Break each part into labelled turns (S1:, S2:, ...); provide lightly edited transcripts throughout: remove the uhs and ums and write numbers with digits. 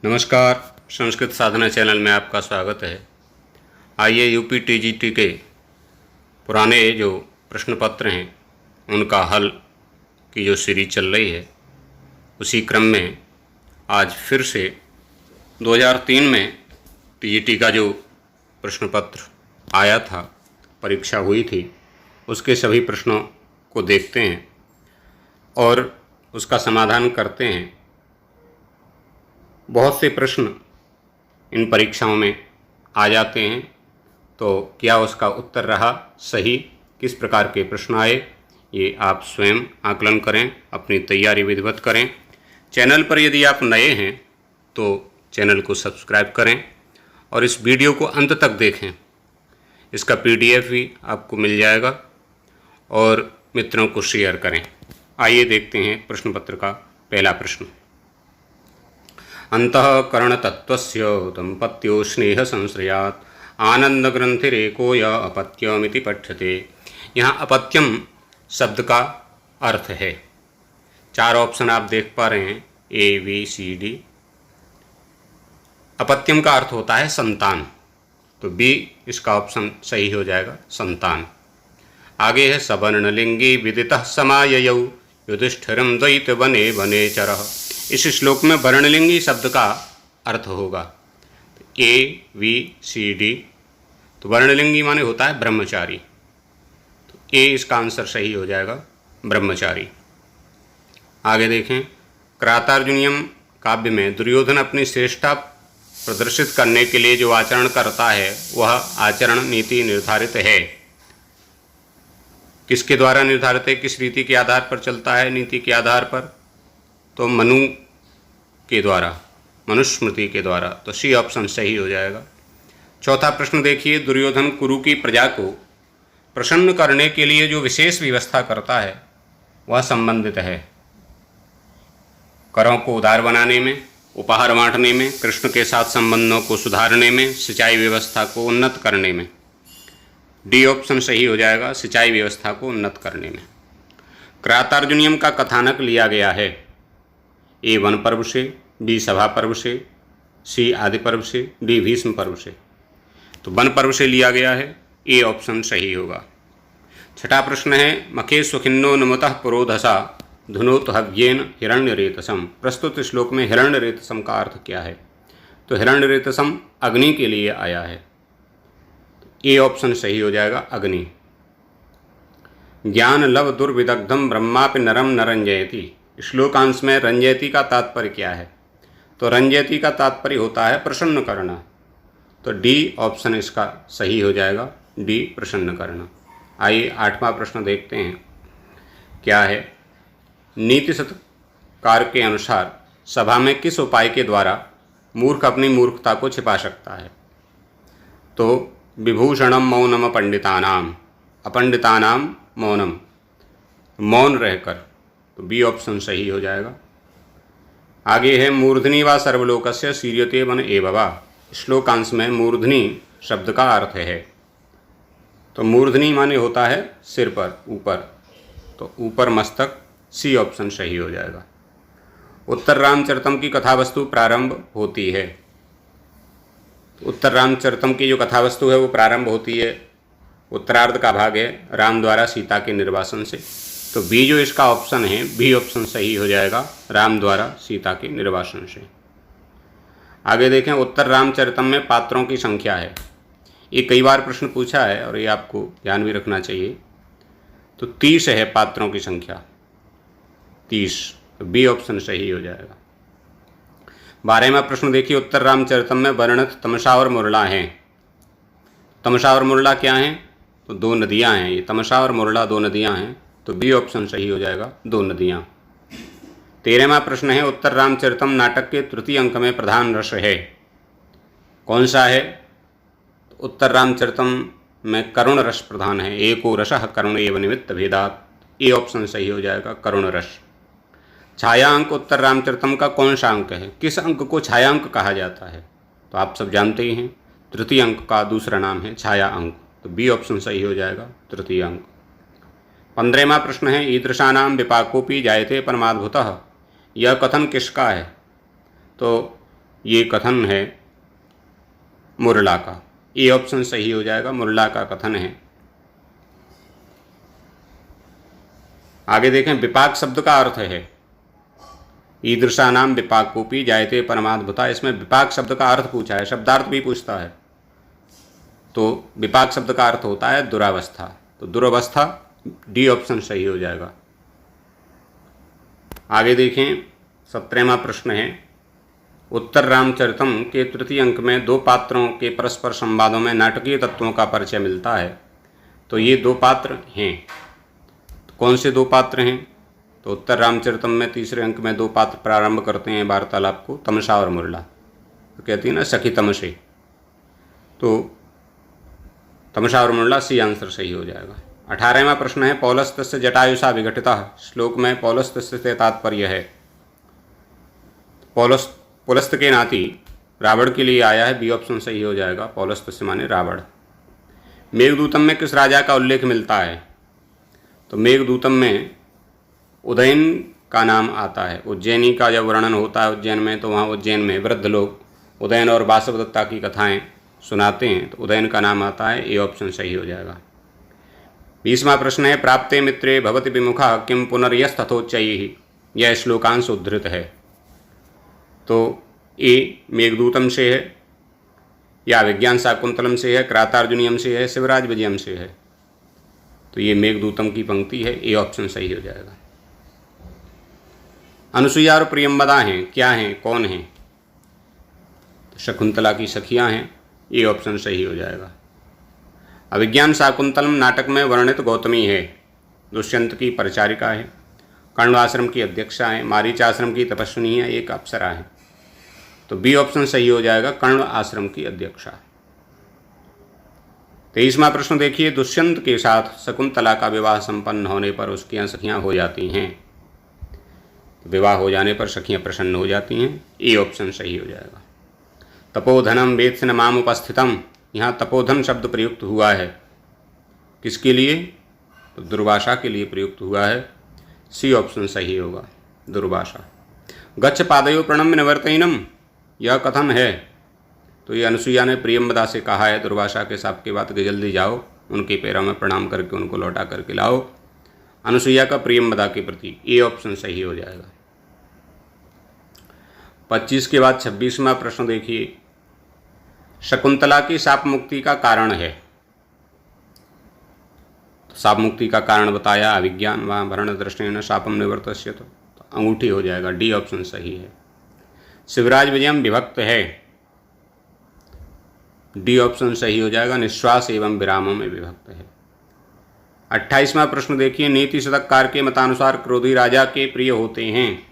S1: नमस्कार। संस्कृत साधना चैनल में आपका स्वागत है। आइए यूपी टीजीटी के पुराने जो प्रश्न पत्र हैं उनका हल की जो सीरीज चल रही है उसी क्रम में आज फिर से 2003 में टीजीटी का जो प्रश्न पत्र आया था, परीक्षा हुई थी, उसके सभी प्रश्नों को देखते हैं और उसका समाधान करते हैं। बहुत से प्रश्न इन परीक्षाओं में आ जाते हैं, तो क्या उसका उत्तर रहा सही, किस प्रकार के प्रश्न आए, ये आप स्वयं आकलन करें, अपनी तैयारी विधिवत करें। चैनल पर यदि आप नए हैं तो चैनल को सब्सक्राइब करें और इस वीडियो को अंत तक देखें। इसका पीडीएफ भी आपको मिल जाएगा और मित्रों को शेयर करें। आइए देखते हैं प्रश्न पत्र का पहला प्रश्न। अंतःकरणतत्त्वस्य दंपत्यो स्नेह संश्रयात् आनंदग्रंथिरेको य अपत्यमिति पठ्यते। यहाँ अपत्यम शब्द का अर्थ है। 4 ऑप्शन आप देख पा रहे हैं, ए बी सी डी। अपत्यम का अर्थ होता है संतान, तो बी इसका ऑप्शन सही हो जाएगा, संतान। आगे है सवर्णलिंगी विदितः समाययौ युधिष्ठिरं द्वैत वने वनेचरः। इस श्लोक में वर्णलिंगी शब्द का अर्थ होगा ए वी सी डी। तो वर्णलिंगी माने होता है ब्रह्मचारी, तो ए इसका आंसर सही हो जाएगा, ब्रह्मचारी। आगे देखें, क्रातार्जुनीयम काव्य में दुर्योधन अपनी श्रेष्ठता प्रदर्शित करने के लिए जो आचरण करता है वह आचरण नीति निर्धारित है। किसके द्वारा निर्धारित है, किस रीति के आधार पर चलता है, नीति के आधार पर? तो मनु के द्वारा, मनुस्मृति के द्वारा। तो सी ऑप्शन सही हो जाएगा। चौथा प्रश्न देखिए, दुर्योधन कुरु की प्रजा को प्रसन्न करने के लिए जो विशेष व्यवस्था करता है वह संबंधित है करों को उदार बनाने में, उपहार बांटने में, कृष्ण के साथ संबंधों को सुधारने में, सिंचाई व्यवस्था को उन्नत करने में। डी ऑप्शन सही हो जाएगा, सिंचाई व्यवस्था को उन्नत करने में। क्रातार्जुनीयम का कथानक लिया गया है ए वन पर्व से, बी सभा पर्व से, सी आदि पर्व से, डी भीष्म पर्व से। तो वन पर्व से लिया गया है, ए ऑप्शन सही होगा। छठा प्रश्न है, मखे सुखिन्नो नमतः पुरोधसा धुनोत हव्येन हिरण्यरेतसम। प्रस्तुत श्लोक में हिरण्यरेतसम का अर्थ क्या है? तो हिरण्यरेतसम अग्नि के लिए आया है, ए ऑप्शन सही हो जाएगा, अग्नि। ज्ञान लव दुर्विदग्धम ब्रह्मापि नरम न रंजयति। श्लोकांश में रंजयति का तात्पर्य क्या है? तो रंजयति का तात्पर्य होता है प्रसन्न करना, तो डी ऑप्शन इसका सही हो जाएगा, डी प्रसन्न करना। आइए 8वां प्रश्न देखते हैं क्या है। नीति सत्कार के अनुसार सभा में किस उपाय के द्वारा मूर्ख अपनी मूर्खता को छिपा सकता है? तो विभूषणम मौनम पंडितानाम, अपंडितानाम मौनम, मौन रहकर। तो बी ऑप्शन सही हो जाएगा। आगे है, मूर्धनि वा सर्वलोकस्य सीर्यते वन एववा। श्लोकांश में मूर्धनि शब्द का अर्थ है, तो मूर्धनि माने होता है सिर पर, ऊपर, तो ऊपर मस्तक, सी ऑप्शन सही हो जाएगा। उत्तर रामचरितम की कथावस्तु प्रारंभ होती है। उत्तर रामचरितम की जो कथावस्तु है वो प्रारंभ होती है, उत्तरार्ध का भाग है, राम द्वारा सीता के निर्वासन से। तो बी जो इसका ऑप्शन है, बी ऑप्शन सही हो जाएगा, राम द्वारा सीता के निर्वासन से। आगे देखें, उत्तर रामचरितम में पात्रों की संख्या है। ये कई बार प्रश्न पूछा है और ये आपको ध्यान भी रखना चाहिए। तो 30 है पात्रों की संख्या, 30, तो बी ऑप्शन सही हो जाएगा। 12वां प्रश्न देखिए, उत्तर रामचरितम में वर्णित तमसा और मुरला हैं। तमसा और मुरला क्या हैं? तो 2 नदियां हैं। ये तमसा और मुरला 2 नदियां हैं, तो बी ऑप्शन सही हो जाएगा, 2 नदियां। 13वां प्रश्न है, उत्तर रामचरितम नाटक के तृतीय अंक में प्रधान रस है, कौन सा है? तो उत्तर रामचरितम में करुण रस प्रधान है, एको रसः करुण एव निमित्त भेदात्। ए ऑप्शन सही हो जाएगा, करुण रस। छाया अंक उत्तर रामचरितम का कौन सा अंक है? किस अंक को छाया अंक कहा जाता है? तो आप सब जानते ही हैं, तृतीय अंक का दूसरा नाम है छाया अंक, तो बी ऑप्शन सही हो जाएगा, तृतीय अंक। 15वां प्रश्न है, ईदृशानाम विपाकोपि जायते परमाद्भुतः। यह कथन किसका है? तो ये कथन है मुरला का। ए ऑप्शन सही हो जाएगा, मुरला का कथन है। आगे देखें, विपाक शब्द का अर्थ है ईदृशा नाम विपाकोपी जायते परमाद्भुता। इसमें विपाक शब्द का अर्थ पूछा है, शब्दार्थ भी पूछता है। तो विपाक शब्द का अर्थ होता है दुरावस्था, तो दुरावस्था डी ऑप्शन सही हो जाएगा। आगे देखें, 17वां प्रश्न है, उत्तर रामचरितम के तृतीय अंक में दो पात्रों के परस्पर संवादों में नाटकीय तत्वों का परिचय मिलता है। तो ये दो पात्र हैं, तो कौन से दो पात्र हैं? तो उत्तर रामचरितम में तीसरे अंक में दो पात्र प्रारंभ करते हैं वार्तालाप को, तमसा और मुरला। तो कहती है ना सखी तमसे, तो तमसा और मुरला सी आंसर सही हो जाएगा। 18वां प्रश्न है, पौलस्तस्य जटायुषा विघटितः। श्लोक में पौलस्तस्य से तात्पर्य है पुलस्त के नाती रावण के लिए आया है, बी ऑप्शन सही हो जाएगा। पौलस्तस्य माने रावण। मेघदूतम में किस राजा का उल्लेख मिलता है? तो मेघदूतम में उदयन का नाम आता है। उज्जैनी का जब वर्णन होता है उज्जैन में, तो वहाँ उज्जैन में वृद्ध लोग उदयन और वासवदत्ता की कथाएं सुनाते हैं, तो उदयन का नाम आता है। ए ऑप्शन सही हो जाएगा। 20वां प्रश्न है, प्राप्ते मित्रे भवति विमुखा किम पुनर्यस्तथोच्चैः। यह श्लोकांश उद्धृत है। तो ए मेघदूतम से है, या विज्ञान शाकुंतलम से है, क्रातार्जुनियम से है, शिवराज विजयम से है। तो ये मेघदूतम की पंक्ति है। ए ऑप्शन सही हो जाएगा। अनुसुईया और प्रियंवदा हैं, क्या हैं, कौन हैं? तो शकुंतला की सखियां हैं। ए ऑप्शन सही हो जाएगा। अभिज्ञान शाकुंतलम नाटक में वर्णित गौतमी है, दुष्यंत की परिचारिका है, कण्व आश्रम की अध्यक्षा है, मारीच आश्रम की तपस्विनी है, एक अप्सरा है। तो बी ऑप्शन सही हो जाएगा, कण्व आश्रम की अध्यक्षा। 23वां प्रश्न देखिए, दुष्यंत के साथ शकुंतला का विवाह संपन्न होने पर उसकी सखियां हो जाती हैं। विवाह हो जाने पर सखियां प्रसन्न हो जाती हैं। ए ऑप्शन सही हो जाएगा। तपोधनम वेत्सन माम उपस्थितम, यहाँ तपोधन शब्द प्रयुक्त हुआ है, किसके लिए? तो दुर्वासा के लिए प्रयुक्त हुआ है। सी ऑप्शन सही होगा, दुर्वासा। गच्छ पादयो प्रणम्य निवर्तनम, यह कथन है। तो ये अनुसुईया ने प्रियंवदा से कहा है दुर्वासा के साप के बाद कि जल्दी जाओ, उनके पैरों में प्रणाम करके उनको लौटा करके लाओ। अनुसुईया का प्रियंवदा के प्रति। ए ऑप्शन सही हो जाएगा। 25 के बाद 26वां प्रश्न देखिए, शकुंतला की शाप मुक्ति का कारण है। तो शाप मुक्ति का कारण बताया, अभिज्ञान व भरण दृष्टेन शापम निवर्तस्य, तो अंगूठी हो जाएगा। डी ऑप्शन सही है। शिवराज विजयम विभक्त है, डी ऑप्शन सही हो जाएगा। निश्वास एवं विरामों में विभक्त है। 28वां प्रश्न देखिए, नीति शतककार के मतानुसार क्रोधी राजा के प्रिय होते हैं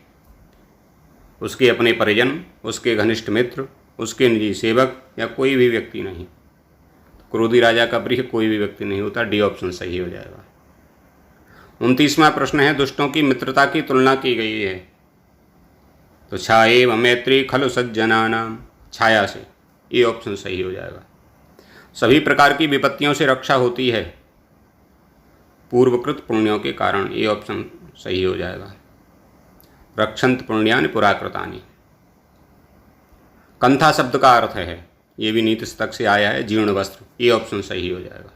S1: उसके अपने परिजन, उसके घनिष्ठ मित्र, उसके निजी सेवक, या कोई भी व्यक्ति नहीं। क्रोधी राजा का प्रिय कोई भी व्यक्ति नहीं होता। डी ऑप्शन सही हो जाएगा। 29वां प्रश्न है, दुष्टों की मित्रता की तुलना की गई है। तो छाएव मैत्री खलु सज्जनानाम, छाया से। ये ऑप्शन सही हो जाएगा। सभी प्रकार की विपत्तियों से रक्षा होती है पूर्वकृत पुण्यों के कारण। ये ऑप्शन सही हो जाएगा। रक्षंत पुण्यानि पुराकृतानि। कंथा शब्द का अर्थ है, ये भी नीति शतक से आया है, जीर्ण वस्त्र। ये ऑप्शन सही हो जाएगा।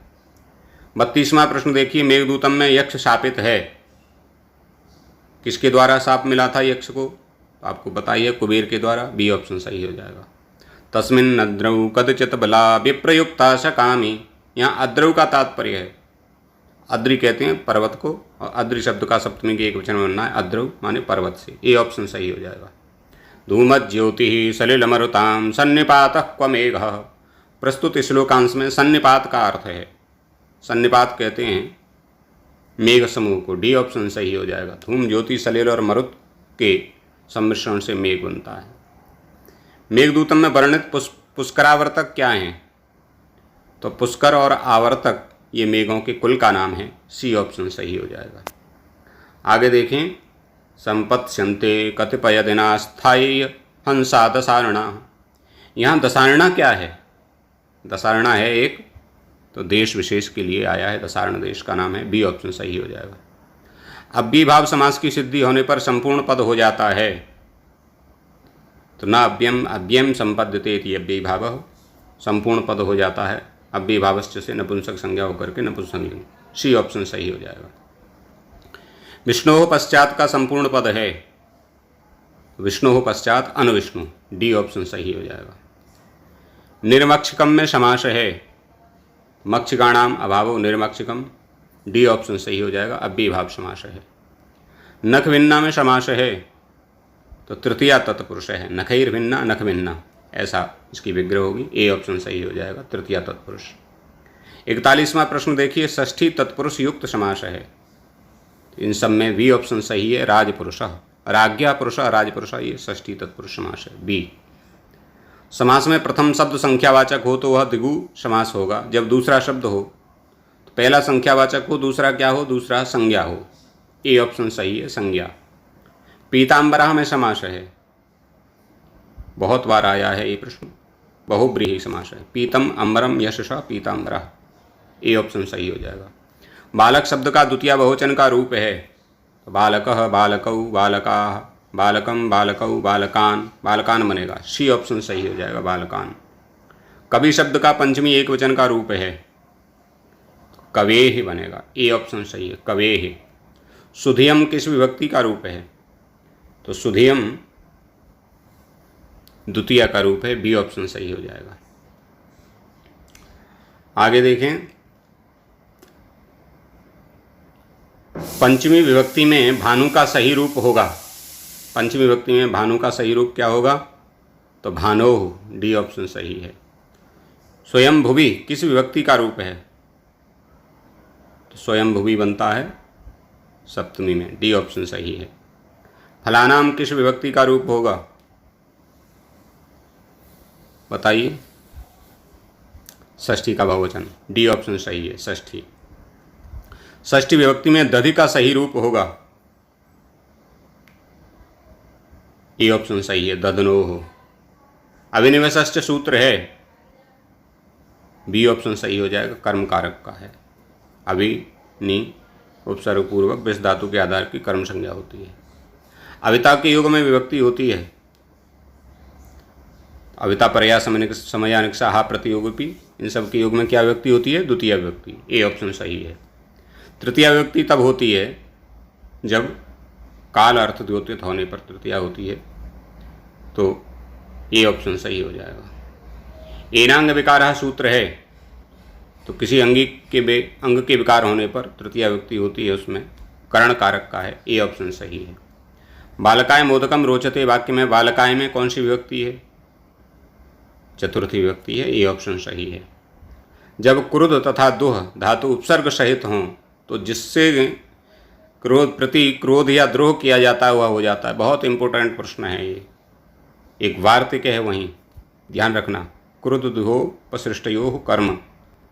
S1: 32वां प्रश्न देखिए, मेघदूतम में यक्ष शापित है, किसके द्वारा शाप मिला था यक्ष को? आपको बताइए, कुबेर के द्वारा। बी ऑप्शन सही हो जाएगा। तस्मिन् अद्रौ कदचित बला विप्रयुक्ता सकामी, यहाँ अद्रौ का तात्पर्य है, अद्रि कहते हैं पर्वत को, और अद्रि शब्द का सप्तमी के एक वचन में बनना है, अद्रौ माने पर्वत से। ए ऑप्शन सही हो जाएगा। धूमत ज्योति सलिलमरुताम सन्निपातः क्व मेघः। प्रस्तुत श्लोकांश में सन्निपात का अर्थ है, सन्निपात कहते हैं मेघ समूह को। डी ऑप्शन सही हो जाएगा। धूम, ज्योति, सलिल और मरुत के सम्मिश्रण से मेघ बनता है। मेघदूतम में वर्णित पुष्करावर्तक क्या हैं? तो पुष्कर और आवर्तक ये मेघों के कुल का नाम है। सी ऑप्शन सही हो जाएगा। आगे देखें, संपत्स्यन्ते कतिपय दिना स्थायी हंसा दशारणा। यहाँ दशारणा क्या है? दशारणा है एक, तो देश विशेष के लिए आया है, दशारण देश का नाम है। बी ऑप्शन सही हो जाएगा। अब भी भाव समास की सिद्धि होने पर संपूर्ण पद हो जाता है। तो न अव्ययम अव्ययम संपद्यते इति अव्ययी भावः, संपूर्ण पद हो जाता है अव्ययी भावश्च से नपुंसक संज्ञा होकर के नपुंसकलिंग। सी ऑप्शन सही हो जाएगा। विष्णु पश्चात का संपूर्ण पद है, विष्णु पश्चात अनविष्णु, डी ऑप्शन सही हो जाएगा। निर्मक्षिकम में समास है, मक्षिकाणाम अभावो निर्मक्षिकम, डी ऑप्शन सही हो जाएगा, अव्ययी भाव समास है। नख भिन्ना में समास है तो तृतीया तत्पुरुष है, नखैर भिन्ना नख भिन्ना, ऐसा इसकी विग्रह होगी, ए ऑप्शन सही हो जाएगा, तृतीया तत्पुरुष। 41वां प्रश्न देखिए, षष्ठी तत्पुरुष युक्त समास है, इन सब में बी ऑप्शन सही है, राजपुरुष, राज्ञा पुरुष राजपुरुष, ये षष्ठी तत्पुरुष समास है, बी। समास में प्रथम शब्द संख्यावाचक हो तो वह द्विगु समास होगा, जब दूसरा शब्द हो तो पहला संख्यावाचक हो, दूसरा क्या हो, दूसरा संज्ञा हो, ए ऑप्शन सही है, संज्ञा। पीताम्बरा में समास है, बहुत बार आया है ये प्रश्न, बहुब्रीहि समास है, पीतम अम्बरम यशसा पीताम्बरा, ए ऑप्शन सही हो जाएगा। बालक शब्द का द्वितीय बहुवचन का रूप है, तो बालकः बालकौ बालकाः, बालकम बालकौ बालकान, बालकान बनेगा, सी ऑप्शन सही हो जाएगा, बालकान। कवि शब्द का पंचमी एक वचन का रूप है, कवेह बनेगा, ए ऑप्शन सही है, कवेह। सुधियम किस विभक्ति का रूप है, तो सुधियम द्वितीय का रूप है, बी ऑप्शन सही हो जाएगा। आगे देखें, पंचमी विभक्ति में भानु का सही रूप होगा, पंचमी विभक्ति में भानु का सही रूप क्या होगा, तो भानोः, डी ऑप्शन सही है। स्वयं भुवि किस विभक्ति का रूप है, तो स्वयं भुवि बनता है सप्तमी में, डी ऑप्शन सही है। फलानाम किस विभक्ति का रूप होगा, बताइए, षष्ठी का बहुवचन, डी ऑप्शन सही है, षष्ठी। षष्ठी विभक्ति में दधि का सही रूप होगा, ए ऑप्शन सही है, दधनोः। अभिनिवेशश्च सूत्र है, बी ऑप्शन सही हो जाएगा, कर्म कारक का है, अभिनि उपसर्ग पूर्वक विष धातु के आधार की कर्म संज्ञा होती है। अविता के युग में विभक्ति होती है, अविता परया समयानिक्षा हा प्रतियोगी, इन सब के युग में क्या विभक्ति होती है, द्वितीय विभक्ति, ए ऑप्शन सही है। तृतीय विभक्ति तब होती है जब काल अर्थ द्योतित होने पर तृतीया होती है, तो ए ऑप्शन सही हो जाएगा। एनांग विकार सूत्र है, तो किसी अंग के विकार होने पर तृतीया विभक्ति होती है, उसमें करण कारक का है, ए ऑप्शन सही है। बालकाय मोदकम रोचते वाक्य में बालकाय में कौन सी विभक्ति है, चतुर्थी विभक्ति है, ए ऑप्शन सही है। जब क्रुद्ध तथा दुह धातु उपसर्ग सहित हों तो जिससे क्रोध प्रति क्रोध या द्रोह किया जाता है वह हो जाता है, बहुत इंपॉर्टेंट प्रश्न है ये, एक वार्तिक है, वहीं ध्यान रखना, क्रुद्ध दुहो पसृष्टयोः कर्म,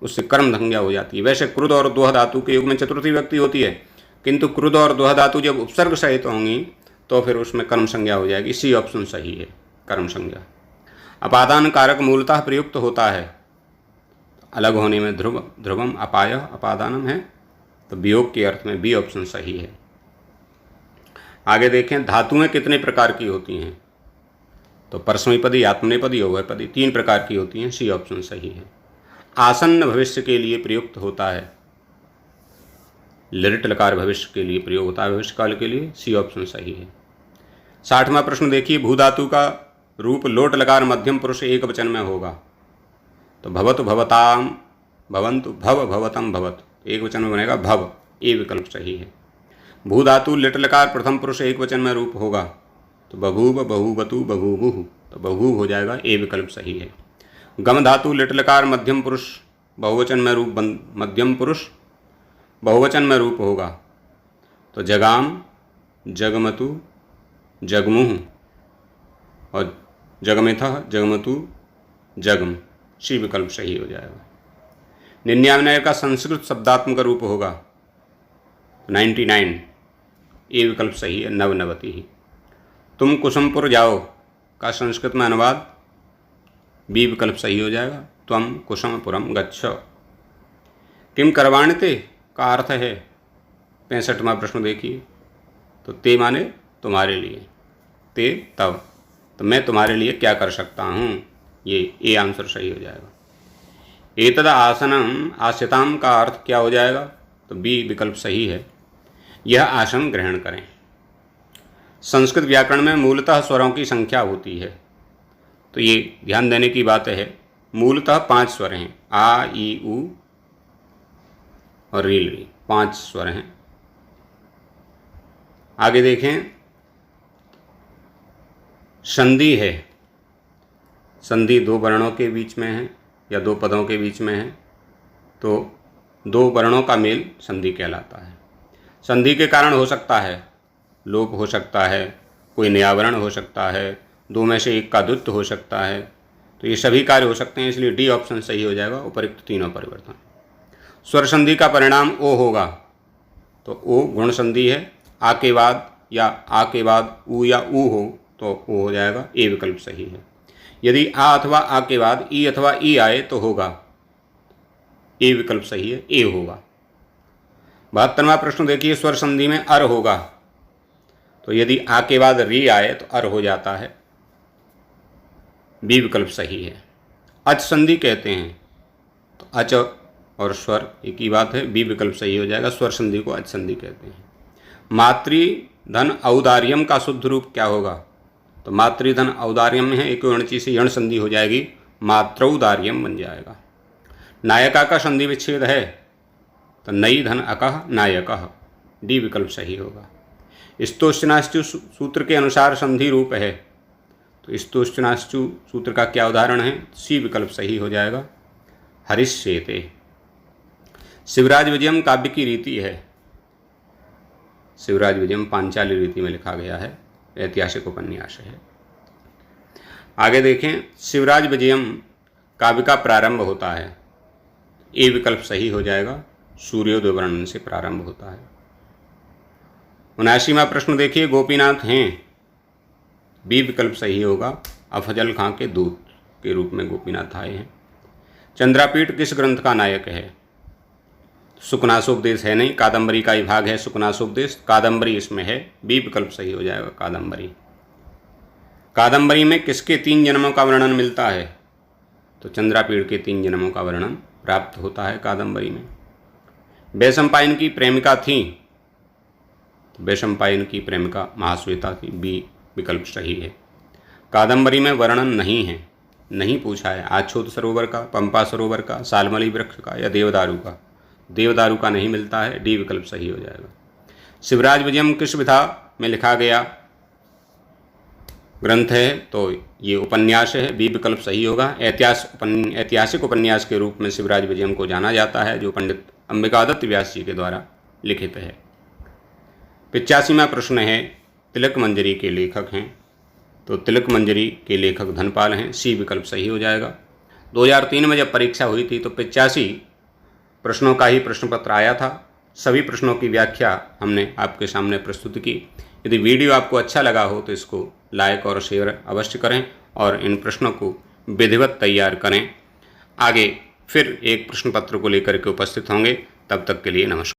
S1: उससे कर्म संज्ञा हो जाती है। वैसे क्रुद्ध और दोह धातु के युग में चतुर्थी विभक्ति होती है, किंतु क्रुद्ध और दोह धातु जब उपसर्ग सहित होंगी तो फिर उसमें कर्म संज्ञा हो जाएगी, सी ऑप्शन सही है, कर्म संज्ञा। अपादान कारक मूलतः प्रयुक्त होता है, अलग होने में ध्रुवम अपाय अपादानम है, तो वियोग के अर्थ में बी ऑप्शन सही है। आगे देखें, धातुएं कितने प्रकार की होती हैं, तो परस्मैपदी, आत्मनेपदी, उभयपदी, 3 प्रकार की होती हैं, सी ऑप्शन सही है। आसन्न भविष्य के लिए प्रयुक्त होता है, लिट लकार भविष्य के लिए प्रयोग होता है, भविष्य काल के लिए, सी ऑप्शन सही है। 60वां प्रश्न देखिए, भूधातु का रूप लोट लकार मध्यम पुरुष एक वचन में होगा, तो भवतु भवताम भवन्तु भव भवतम भवत, एक वचन में बनेगा भव, ए विकल्प सही है। भूधातु लिट लकार प्रथम पुरुष एक वचन में रूप होगा, तो बभूव बहुवतु बभूवुः, तो बभूव हो जाएगा, ए विकल्प सही है। गम धातु लिट लकार मध्यम पुरुष बहुवचन में रूप मध्यम पुरुष बहुवचन में रूप होगा, तो जगाम जगमतु जगमुः और जगमिथः जगमतु जगम, सी विकल्प सही हो जाएगा। 99 का संस्कृत शब्दात्मक रूप होगा 99, ए विकल्प सही है, नवनवति ही। तुम कुसुमपुर जाओ का संस्कृत में अनुवाद, बी विकल्प सही हो जाएगा, त्वम कुसुमपुरम गच्छ। किम करवाणते का अर्थ है, 65वां प्रश्न देखिए, तो ते माने तुम्हारे लिए, ते तब, तो मैं तुम्हारे लिए क्या कर सकता हूँ, ये ए आंसर सही हो जाएगा। एतद आसनम आस्यताम का अर्थ क्या हो जाएगा, तो बी विकल्प सही है, यह आसन ग्रहण करें। संस्कृत व्याकरण में मूलतः स्वरों की संख्या होती है, तो ये ध्यान देने की बात है। मूलतः 5 स्वर हैं, आ ई उ और रील री, 5 स्वर हैं। आगे देखें, संधि है, संधि 2 वर्णों के बीच में है या 2 पदों के बीच में है, तो 2 वर्णों का मेल संधि कहलाता है। संधि के कारण हो सकता है लोप हो सकता है, कोई नया वर्ण हो सकता है, 2 में से एक का द्वित्व हो सकता है, तो ये सभी कार्य हो सकते हैं, इसलिए डी ऑप्शन सही हो जाएगा, उपयुक्त तीनों परिवर्तन। स्वर संधि का परिणाम ओ होगा, तो ओ गुण संधि है, आ के बाद या आ के बाद ऊ या ऊ हो तो ओ हो जाएगा, ए विकल्प सही है। यदि आ अथवा आ के बाद ई अथवा ई आए तो होगा, ए विकल्प सही है, ए होगा। 72वां प्रश्न देखिए, स्वर संधि में अर होगा, तो यदि आ के बाद री आए तो अर हो जाता है, बी विकल्प सही है। अच संधि कहते हैं, तो अच और स्वर एक ही बात है, बी विकल्प सही हो जाएगा, स्वर संधि को अच संधि कहते हैं। मातृ धन औदार्यम का शुद्ध रूप क्या होगा, तो मातृ धन औदार्यम में है, एक अणची से यण संधि हो जाएगी, मात्रौदार्यम बन जाएगा। नायका का संधि विच्छेद है, तो नई धन अकह नायकः, डी विकल्प सही होगा। स्तोश्चनाश्चु सूत्र के अनुसार संधि रूप है, तो स्तोश्चनाश्चु सूत्र का क्या उदाहरण है, सी विकल्प सही हो जाएगा, हरिष्येते। शिवराज विजयम काव्य की रीति है, शिवराज विजयम पांचाली रीति में लिखा गया है, ऐतिहासिक उपन्यास है। आगे देखें, शिवराज विजयम काव्य का प्रारंभ होता है, ए विकल्प सही हो जाएगा, सूर्योदय वर्णन से प्रारंभ होता है। 79वां प्रश्न देखिए, गोपीनाथ हैं, बी विकल्प सही होगा, अफजल खां के दूत के रूप में गोपीनाथ आए हैं। चंद्रापीठ किस ग्रंथ का नायक है, सुकनासोपदेश है नहीं, कादंबरी का ही भाग है सुकनासोपदेश, कादंबरी इसमें है, बी विकल्प सही हो जाएगा, कादंबरी। कादंबरी में किसके 3 जन्मों का वर्णन मिलता है, तो चंद्रापीठ के 3 जन्मों का वर्णन प्राप्त होता है कादंबरी में। वैशंपायन की प्रेमिका थी, वैशंपायन की प्रेमिका महाश्वेता थी, बी विकल्प सही है। कादंबरी में वर्णन नहीं है, नहीं पूछा है, आछोत सरोवर का, पंपा सरोवर का, सालमली वृक्ष का या देवदारू का, देवदारू का नहीं मिलता है, डी विकल्प सही हो जाएगा। शिवराज विजयम किस विधा में लिखा गया ग्रंथ है, तो ये उपन्यास है, बी विकल्प सही होगा। ऐतिहासिक उपन्यास के रूप में शिवराज विजयम को जाना जाता है, जो पंडित अंबिकादत्त व्यास जी के द्वारा लिखित है। 85वां प्रश्न है, तिलक मंजरी के लेखक हैं, तो तिलक मंजरी के लेखक धनपाल हैं, सी विकल्प सही हो जाएगा। 2003 में जब परीक्षा हुई थी तो 85 प्रश्नों का ही प्रश्न पत्र आया था, सभी प्रश्नों की व्याख्या हमने आपके सामने प्रस्तुत की। यदि वीडियो आपको अच्छा लगा हो तो इसको लाइक और शेयर अवश्य करें और इन प्रश्नों को विधिवत तैयार करें। आगे फिर एक प्रश्न पत्र को लेकर के उपस्थित होंगे, तब तक के लिए नमस्कार।